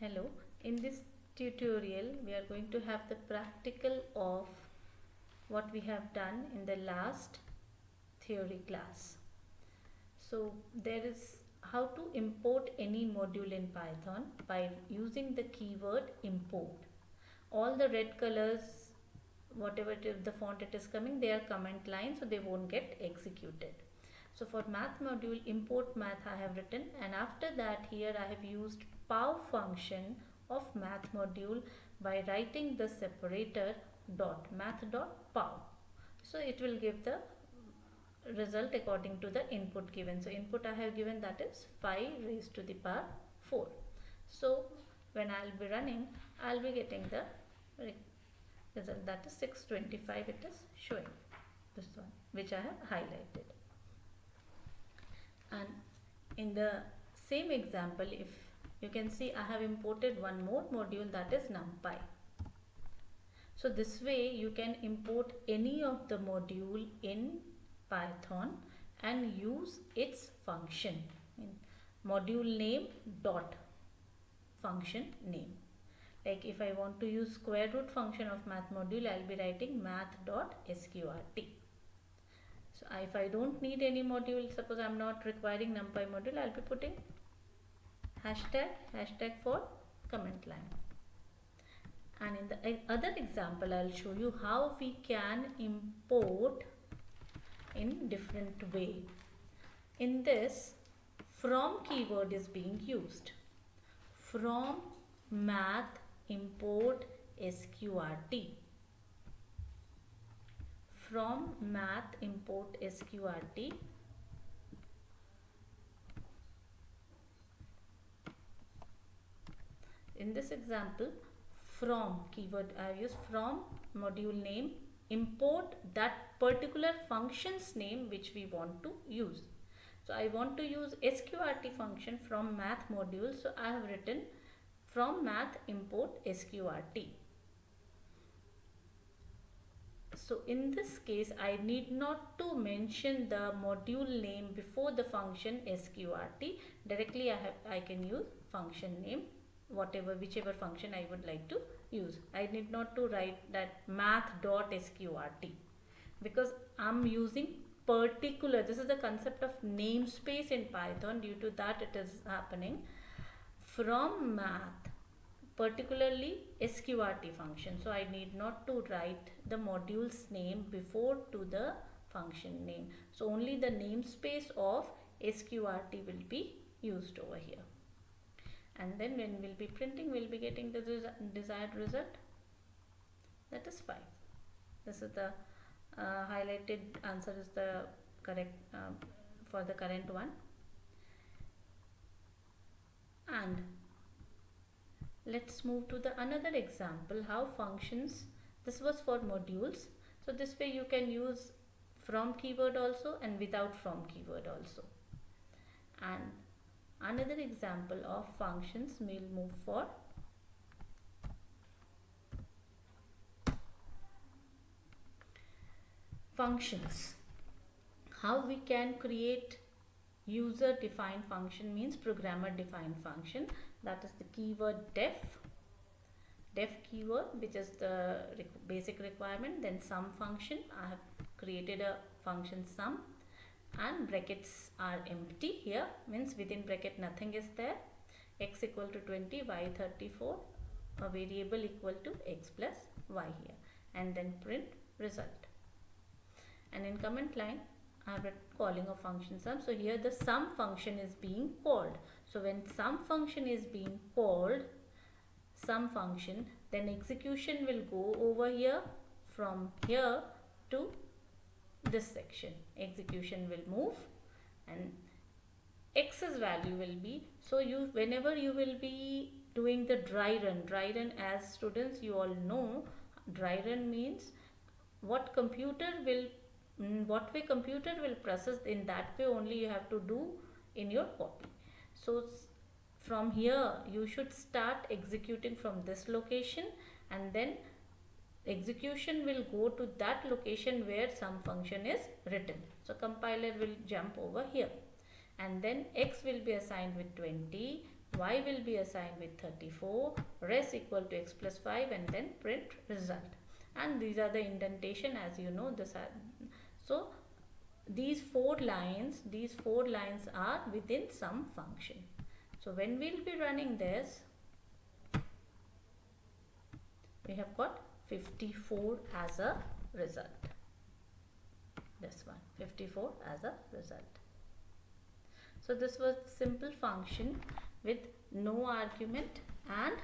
Hello, in this tutorial we are going to have the practical of what we have done in the last theory class. So there is how to import any module in Python by using the keyword import. All the red colors, whatever the font it is coming, they are comment lines, so they won't get executed. So for math module, import math I have written, and after that here I have used pow function of math module by writing the separator dot math dot pow. So it will give the result according to the input given. So input I have given, that is 5 raised to the power 4. So when I will be running, I will be getting the result, that is 625 it is showing, this one which I have highlighted. And in the same example, if you can see, I have imported one more module, that is NumPy. So this way you can import any of the module in Python and use its function, module name dot function name. Like if I want to use square root function of math module, I will be writing math dot sqrt. So if I don't need any module, suppose I am not requiring NumPy module, I will be putting hashtag for comment line. And in the other example, I will show you how we can import in different way. In this, from keyword is being used. From math import sqrt. From math import sqrt. In this example, from keyword I use from module name, import that particular function's name which we want to use. So I want to use sqrt function from math module, so I have written from math import sqrt. So in this case, I need not to mention the module name before the function sqrt. Directly I can use function name, whichever function I would like to use. I need not to write that math.sqrt because I'm using particular. This is the concept of namespace in Python. Due to that it is happening. From math, particularly sqrt function. So I need not to write the module's name before to the function name. So only the namespace of sqrt will be used over here. And then when we'll be printing, we'll be getting the desired result, that is 5. This is the highlighted answer is the correct for the current one. And let's move to the another example, how functions, this was for modules. So this way you can use from keyword also and without from keyword also. And another example of functions, we'll move for functions. How we can create user defined function, means programmer defined function, that is the keyword def keyword, which is the basic requirement. Then sum function, I have created a function sum, and brackets are empty here, means within bracket nothing is there. X equal to 20, y 34, a variable equal to x plus y here, and then print result. And in comment line I have written calling of function sum. So here the sum function is being called. So when sum function is being called, sum function, then execution will go over here, from here to this section. Execution will move and x's value will be, so whenever you will be doing the dry run, as students you all know, dry run means what way computer will process, in that way only you have to do in your copy. So from here you should start executing from this location, and then execution will go to that location where some function is written. So compiler will jump over here, and then x will be assigned with 20, y will be assigned with 34, res equal to x plus 5, and then print result. And these are the indentation, as you know. So these four lines are within some function. So when we'll be running this, we have got 54 as a result. This one, 54 as a result. So this was simple function with no argument and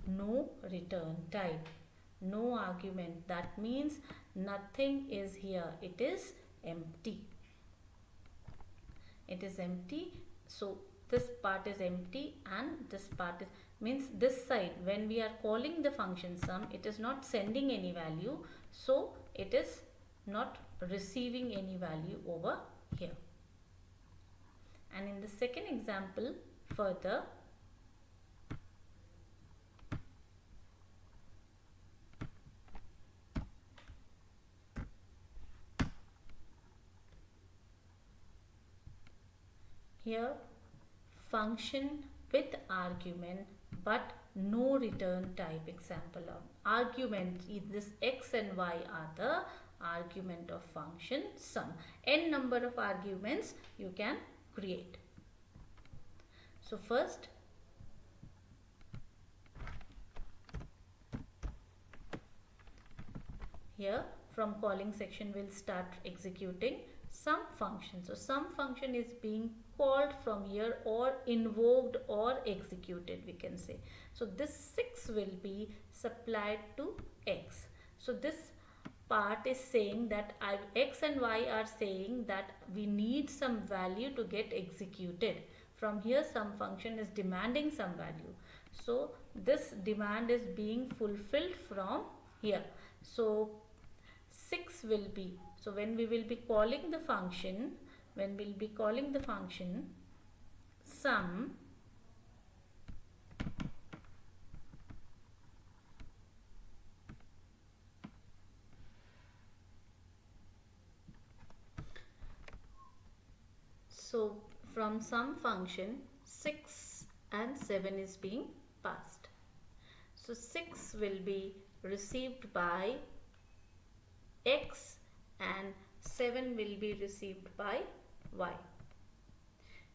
no return type. No argument, that means nothing is here, it is empty. It is empty. So this part is empty and this part is, means this side, when we are calling the function sum, it is not sending any value, so it is not receiving any value over here. And in the second example further, here function with argument but no return type. Example of argument is this x and y are the argument of function sum. N number of arguments you can create. So first here from calling section we'll start executing some function. So some function is being called from here or invoked or executed, we can say. So this 6 will be supplied to x. So this part is saying that x and y are saying that we need some value to get executed. From here some function is demanding some value. So this demand is being fulfilled from here. So 6 will be, so when we will be calling the function, sum, so from some function 6 and 7 is being passed. So 6 will be received by x and 7 will be received by y,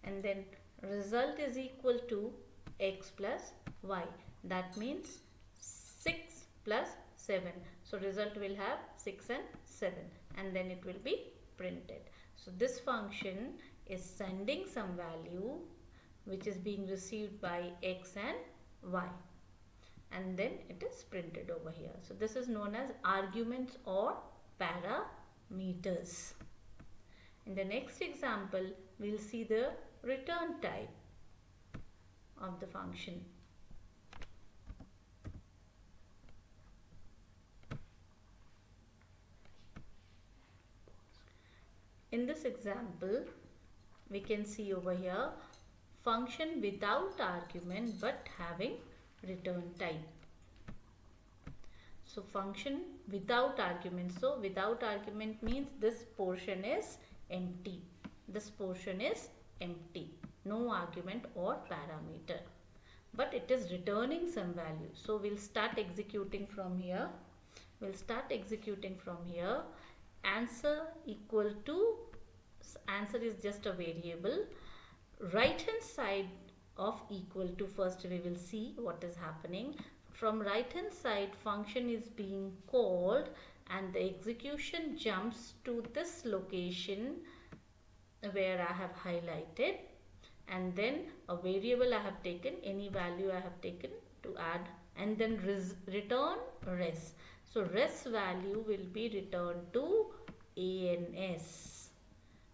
and then result is equal to x plus y. That means 6 plus 7. So result will have 6 and 7, and then it will be printed. So this function is sending some value which is being received by x and y, and then it is printed over here. So this is known as arguments or parameters. In the next example, we'll see the return type of the function. In this example, we can see over here function without argument but having return type. So function without argument. So without argument means this portion is empty. This portion is empty. No argument or parameter. But it is returning some value. So we'll start executing from here. Answer equal to, answer is just a variable. Right hand side of equal to, first we will see what is happening. From right hand side function is being called and the execution jumps to this location where I have highlighted, and then a variable I have taken, any value I have taken to add, and then return res. So res value will be returned to ANS.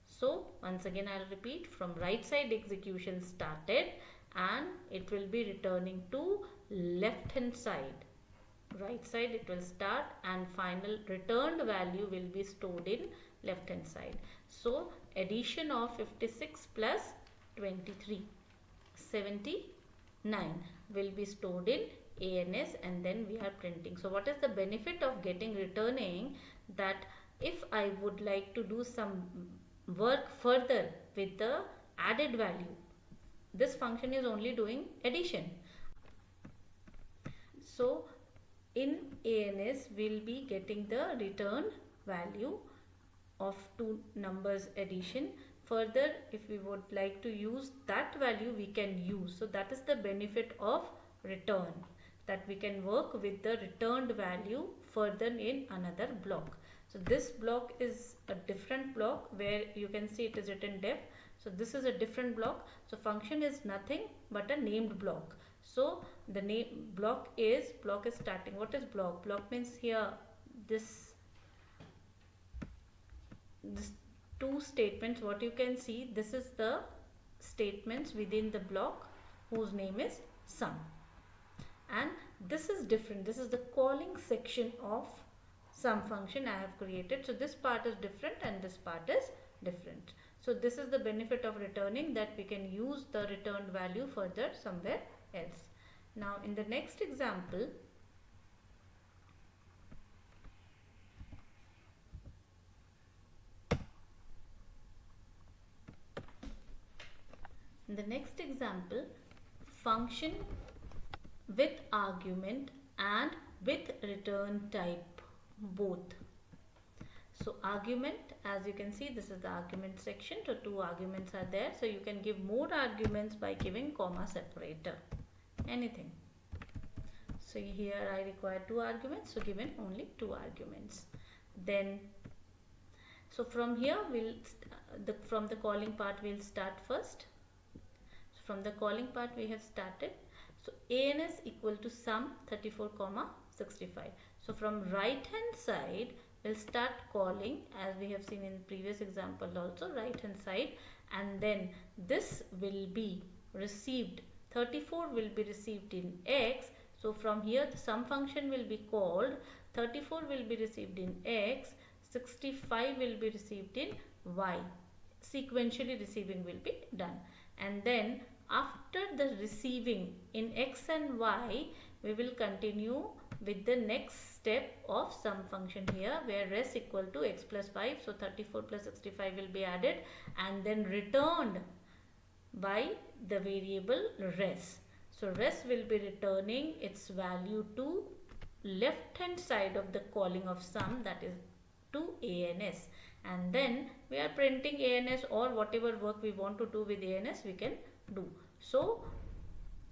So once again I'll repeat, from right side execution started and it will be returning to left hand side. Right side it will start and final returned value will be stored in left hand side. So addition of 56 plus 23, 79 will be stored in ANS, and then we are printing. So what is the benefit of getting returning? That if I would like to do some work further with the added value, this function is only doing addition. So in ANS we'll be getting the return value of two numbers addition. Further, if we would like to use that value, we can use. So that is the benefit of return, that we can work with the returned value further in another block. So this block is a different block where you can see it is written def. So this is a different block. So function is nothing but a named block. So the name block is starting. What is block? Block means here this two statements. What you can see, this is the statements within the block whose name is sum, and this is different. This is the calling section of sum function I have created. So this part is different and this part is different. So this is the benefit of returning, that we can use the returned value further somewhere else. Now in the next example, function with argument and with return type both. So argument, as you can see, this is the argument section. So two arguments are there. So you can give more arguments by giving comma separator, anything. So here I require two arguments, so given only two arguments. Then so from here we'll from the calling part we'll start first. So from the calling part we have started. So ANS equal to sum 34, 65. So from right hand side we'll start calling, as we have seen in previous example also, right hand side, and then this will be received, 34 will be received in X. So from here the sum function will be called, 34 will be received in X, 65 will be received in Y. Sequentially receiving will be done, and then after the receiving in X and Y, we will continue with the next step of sum function here, where res equal to x plus 5. So 34 plus 65 will be added and then returned by the variable res. So res will be returning its value to left hand side of the calling of sum, that is to ANS, and then we are printing ANS, or whatever work we want to do with ANS we can do. So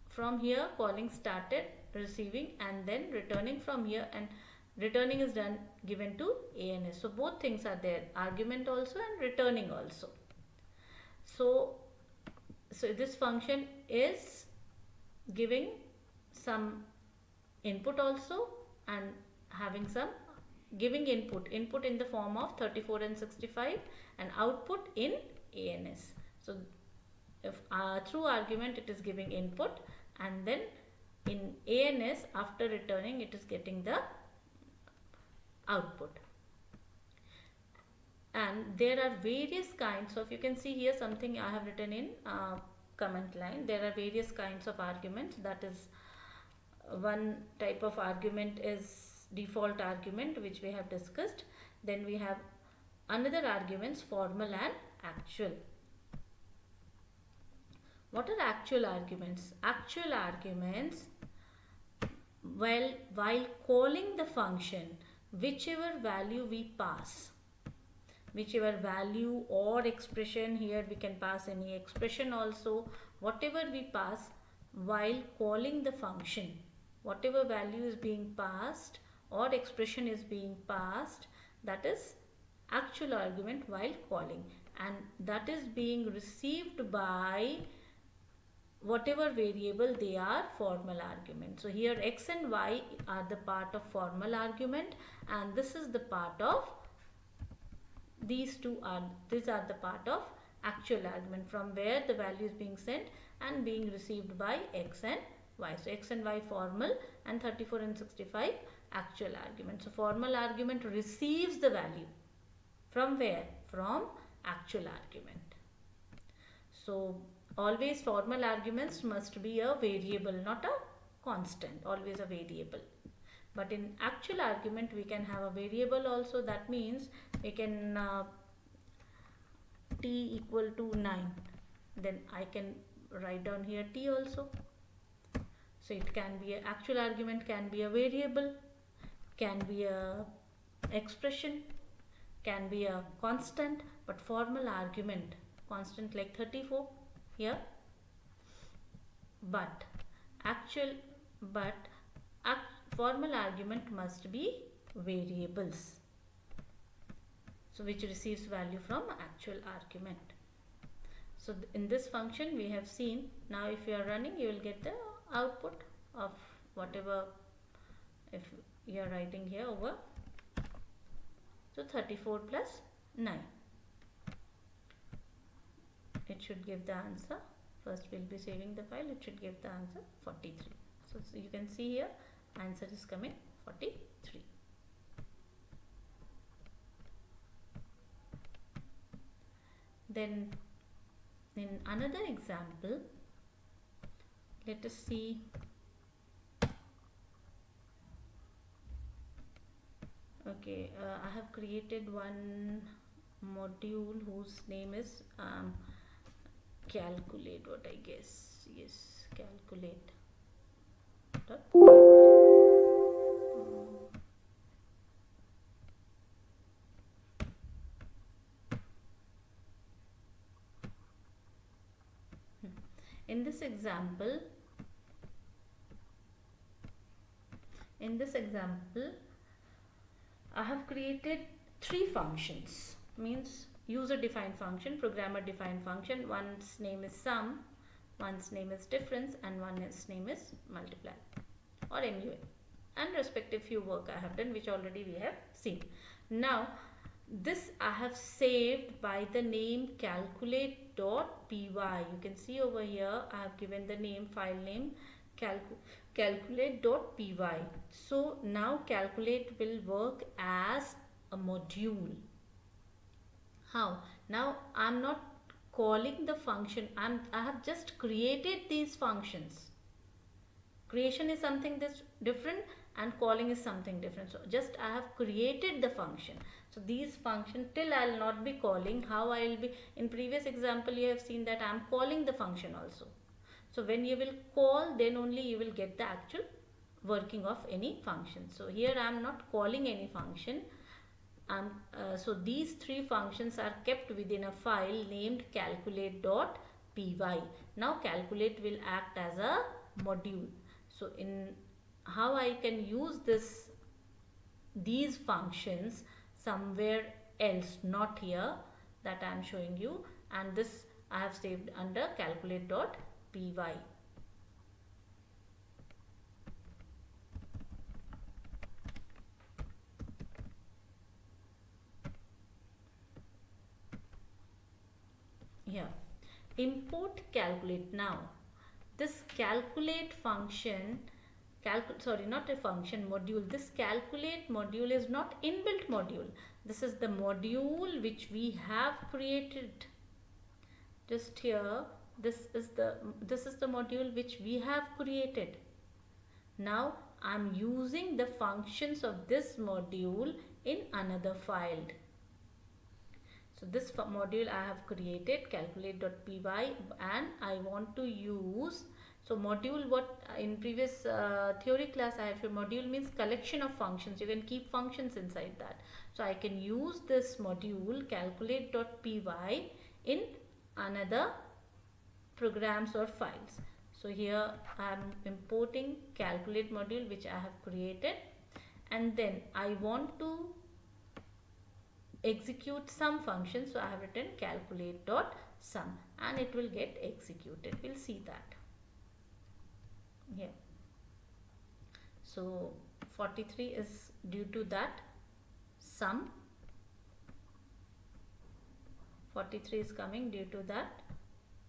from here calling started, receiving, and then returning from here, and returning is done given to ANS. So both things are there, argument also and returning also. So this function is giving some input also and having some giving input in the form of 34 and 65 and output in ANS. So if through argument it is giving input, and then in ANS after returning it is getting the output. And there are various kinds of, you can see here something I have written in comment line. There are various kinds of arguments. That is, one type of argument is default argument, which we have discussed. Then we have another arguments, formal and actual. What are actual arguments? Actual arguments, while calling the function, whichever value we pass, whichever value or expression, here we can pass any expression also, whatever we pass while calling the function, whatever value is being passed or expression is being passed, that is actual argument while calling, and that is being received by whatever variable they are formal argument. So here x and y are the part of formal argument, and this is the part of these are the part of actual argument, from where the value is being sent and being received by x and y. So x and y formal, and 34 and 65 actual argument. So formal argument receives the value from where? From actual argument. So always formal arguments must be a variable, not a constant, always a variable. But in actual argument we can have a variable also. That means we can t equal to 9, then I can write down here t also. So it can be a actual argument, can be a variable, can be a expression, can be a constant, but formal argument, constant like 34 here, but actual, but formal argument must be variables, so which receives value from actual argument. So in this function we have seen, now if you are running you will get the output of whatever, if you are writing here over, so 34 plus 9, it should give the answer. First we'll be saving the file, it should give the answer 43. So you can see here answer is coming 43. Then in another example, let us see. Okay, I have created one module whose name is calculate, what I guess, yes, calculate dot in this example, I have created 3 functions, means user defined function, programmer defined function. One's name is sum, one's name is difference, and one's name is multiply or MUA, and respective few work I have done, which already we have seen. Now this I have saved by the name calculate.py. You can see over here I have given the name, file name calculate.py. So now calculate will work as a module. How? Now I am not calling the function, I have just created these functions. Creation is something that's different and calling is something different. So just I have created the function. So these function till I will not be calling. How I will be, in previous example you have seen that I am calling the function also. So when you will call, then only you will get the actual working of any function. So here I am not calling any function. So these 3 functions are kept within a file named calculate.py. Now calculate will act as a module. So in how I can use these functions somewhere else, not here, that I am showing you, and this I have saved under calculate.py. Here, import calculate. Now this calculate function, not a function, module. This calculate module is not inbuilt module. This is the module which we have created. Just here, this is the module which we have created. Now I am using the functions of this module in another file. So this module I have created calculate.py, and I want to use, so module, what in previous theory class I have shown, module means collection of functions. You can keep functions inside that. So I can use this module calculate.py in another programs or files. So here I am importing calculate module which I have created, and then I want to execute some function. So I have written calculate.sum and it will get executed. We'll see that here. So 43 is due to that sum. 43 is coming due to that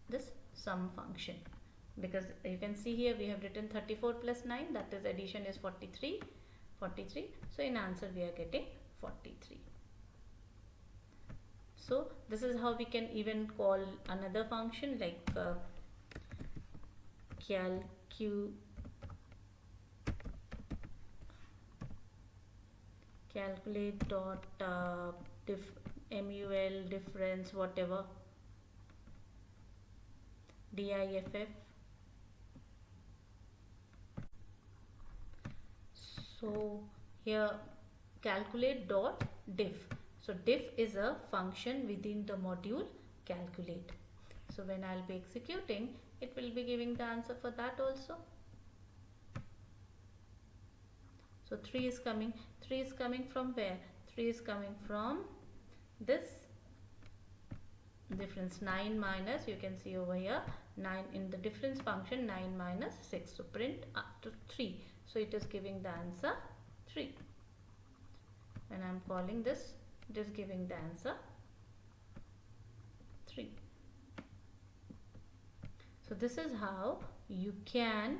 this sum function, because you can see here we have written 34 plus 9, that is addition is 43. So in answer we are getting 43. So this is how we can even call another function like calculate dot mul difference, whatever. diff. So here calculate dot diff. So diff is a function within the module calculate. So when I'll be executing, it will be giving the answer for that also. So 3 is coming. 3 is coming from where? 3 is coming from this difference. 9 minus, you can see over here, 9 in the difference function, 9 minus 6. So print up to 3. So it is giving the answer 3. When I am calling this, it is giving the answer 3. So this is how you can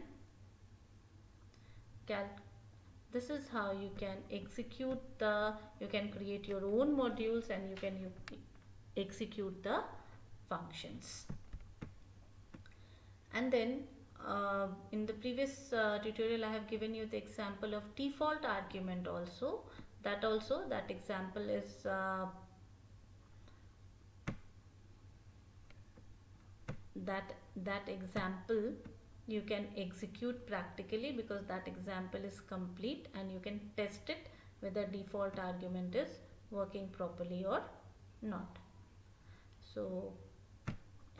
execute you can create your own modules, and you can execute the functions. And then in the previous tutorial I have given you the example of default argument also. That example is that example you can execute practically, because that example is complete and you can test it whether default argument is working properly or not. So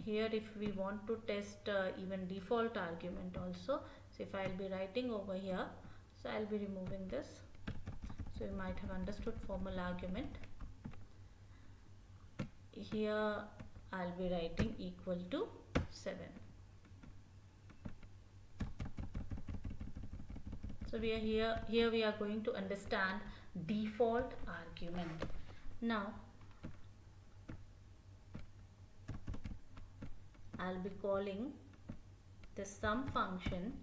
here if we want to test even default argument also, so if I'll be writing over here, so I'll be removing this. So you might have understood formal argument. Here I'll be writing equal to 7. So we are here we are going to understand default argument. Now I'll be calling the sum function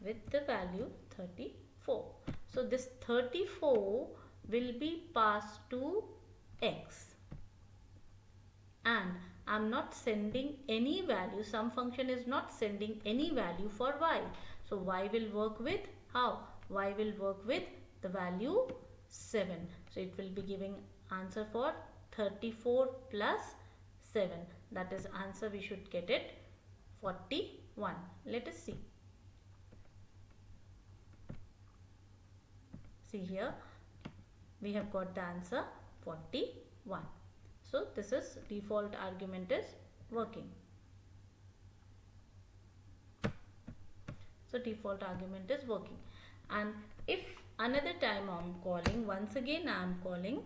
with the value 34. So this 34 will be passed to x, and I'm not sending any value. Sum function is not sending any value for y. So y will work with how? Y will work with the value 7. So it will be giving answer for 34 plus 7. That is answer, we should get it 41. Let us see. See here, we have got the answer 41. So this is default argument is working. So default argument is working. And if another time I am calling, once again I am calling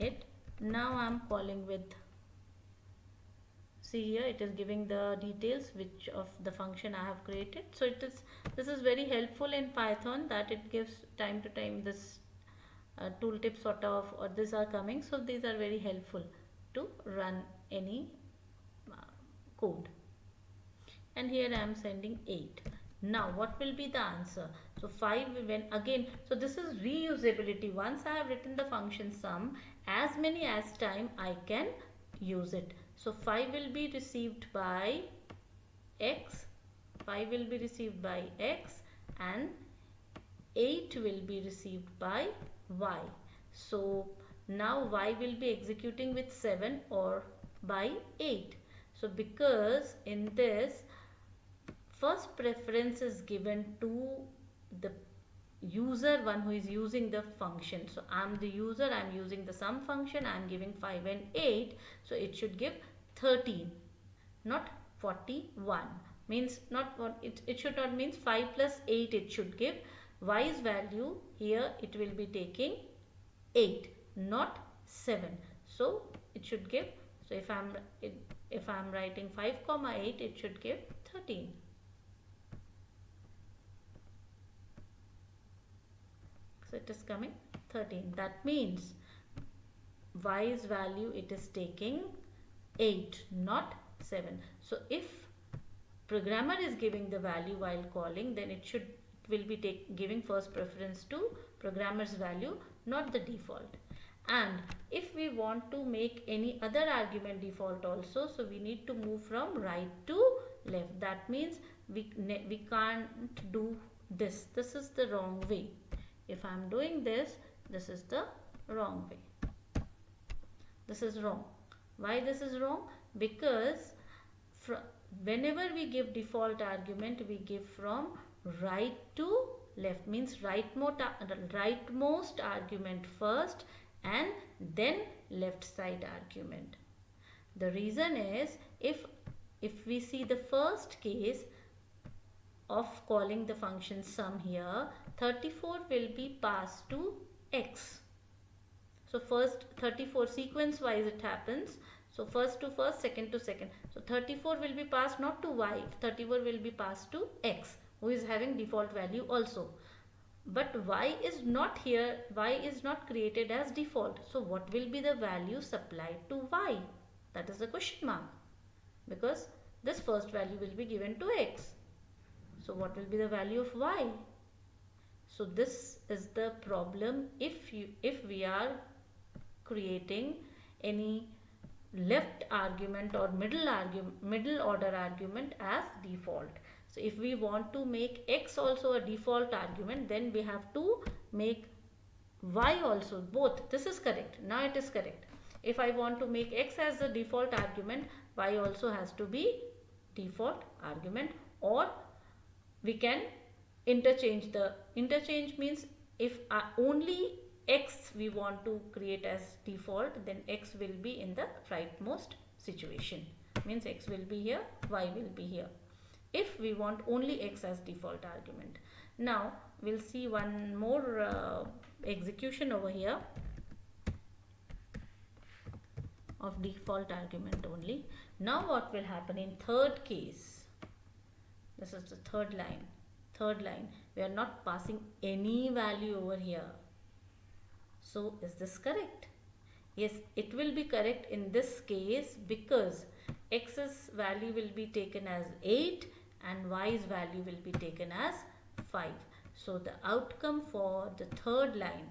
it, now I am calling with, see here it is giving the details which of the function I have created. So this is very helpful in Python, that it gives time to time this tooltip sort of, or these are coming. So these are very helpful to run any code. And here I am sending 8. Now what will be the answer? So 5 when again, so this is reusability. Once I have written the function sum, as many as time I can use it. So 5 will be received by x, 5 will be received by x, and 8 will be received by y. So now y will be executing with 7 or by 8. So because in this first preference is given to the user, one who is using the function. So I am the user, I am using the sum function, I am giving 5 and 8. So it should give 13, not 41. Means not what it should not means 5 plus 8 it should give. Y's value here it will be taking 8, not 7. So it should give, so if I am writing 5 comma 8, it should give 13. So it is coming 13. That means y's value it is taking 8, not 7. So if programmer is giving the value while calling, then it will be giving first preference to programmer's value, not the default. And if we want to make any other argument default also, so we need to move from right to left. That means we can't do this. This is the wrong way. If I am doing this, this is the wrong way. This is wrong. Why this is wrong? Because whenever we give default argument, we give from right to left, means rightmost argument first and then left side argument. The reason is, if we see the first case of calling the function sum here, 34 will be passed to x. So first 34 sequence wise it happens. So first to first, second to second. So 34 will be passed not to y, 34 will be passed to x, who is having default value also. But y is not here, y is not created as default. So what will be the value supplied to y? That is the question mark, because this first value will be given to x. So what will be the value of y? So this is the problem if we are creating any left argument or middle order argument as default. So if we want to make x also a default argument, then we have to make y also, both. This is correct. Now it is correct. If I want to make x as the default argument, y also has to be default argument, or we can interchange. The interchange means if only x we want to create as default, then x will be in the rightmost situation, means x will be here, y will be here, if we want only x as default argument. Now we'll see one more execution over here of default argument only. Now what will happen in third case? This is the third line. We are not passing any value over here. So is this correct? Yes, it will be correct in this case, because x's value will be taken as 8 and y's value will be taken as 5. So the outcome for the third line,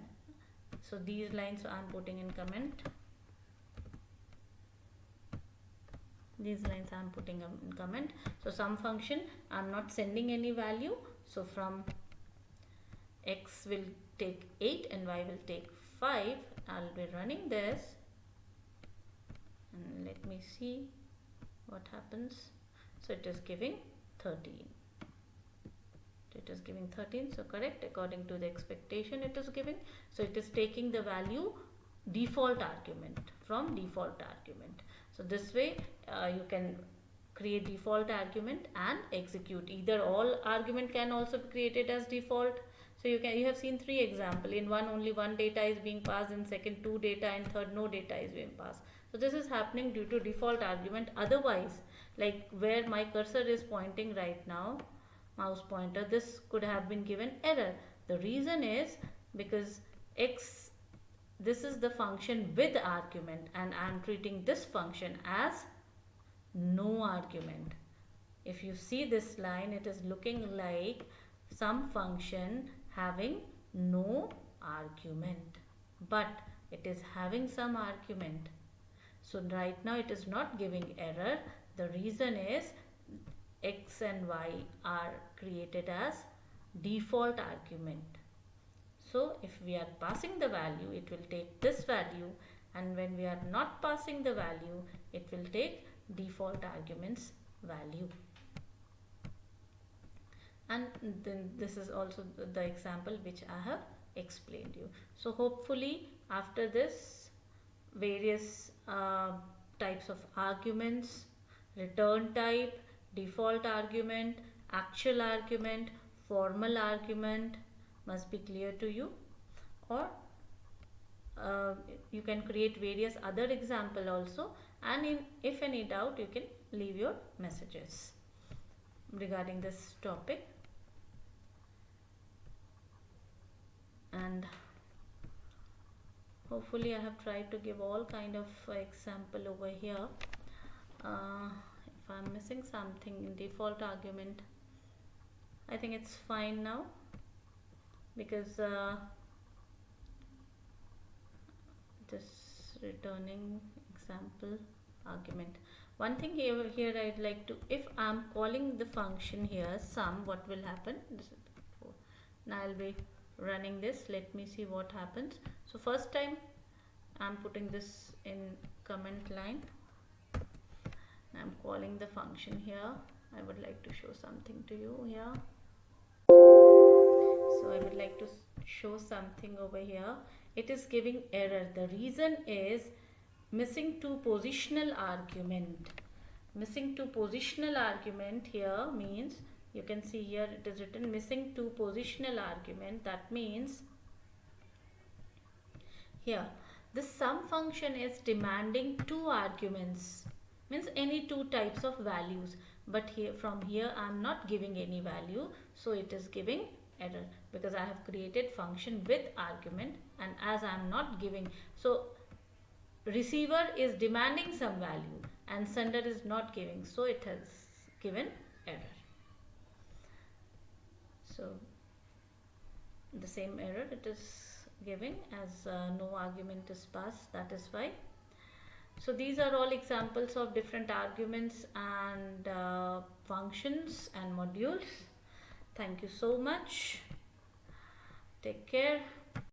so these lines I am putting in comment. These lines I am putting in comment. So some function I am not sending any value. So from x will take 8 and y will take 5. I'll be running this and let me see what happens. So it is giving 13. It is giving 13. So correct, according to the expectation it is giving. So it is taking the value default argument from default argument. So this way you can create default argument and execute. Either all argument can also be created as default. So you have seen 3 examples. In one only one data is being passed, in second 2 data, and third no data is being passed. So this is happening due to default argument. Otherwise, like where my cursor is pointing right now, mouse pointer, this could have been given error. The reason is because this is the function with argument and I am treating this function as no argument. If you see this line, it is looking like some function having no argument, but it is having some argument. So right now it is not giving error. The reason is x and y are created as default argument. So if we are passing the value, it will take this value, and when we are not passing the value, it will take default arguments value. And then this is also the example which I have explained you. So hopefully after this, various types of arguments, return type, default argument, actual argument, formal argument must be clear to you. Or you can create various other example also, and if any doubt you can leave your messages regarding this topic. And hopefully I have tried to give all kind of example over here. If I'm missing something in default argument, I think it's fine now, because this returning example argument. One thing here I'd like to, if I'm calling the function here sum, what will happen? This is before. Now I'll be running this. Let me see what happens. So first time I'm putting this in comment line. I'm calling the function here. I would like to show something to you here. So I would like to show something over here. It is giving error. The reason is missing two positional argument. Missing two positional argument here means, you can see here it is written missing two positional argument. That means here the sum function is demanding two arguments, means any two types of values, but here from here I am not giving any value, so it is giving error because I have created function with argument, and as I am not giving, so receiver is demanding some value and sender is not giving, so it has given error. So the same error it is giving as no argument is passed, that is why. So these are all examples of different arguments and functions and modules. Thank you so much. Take care.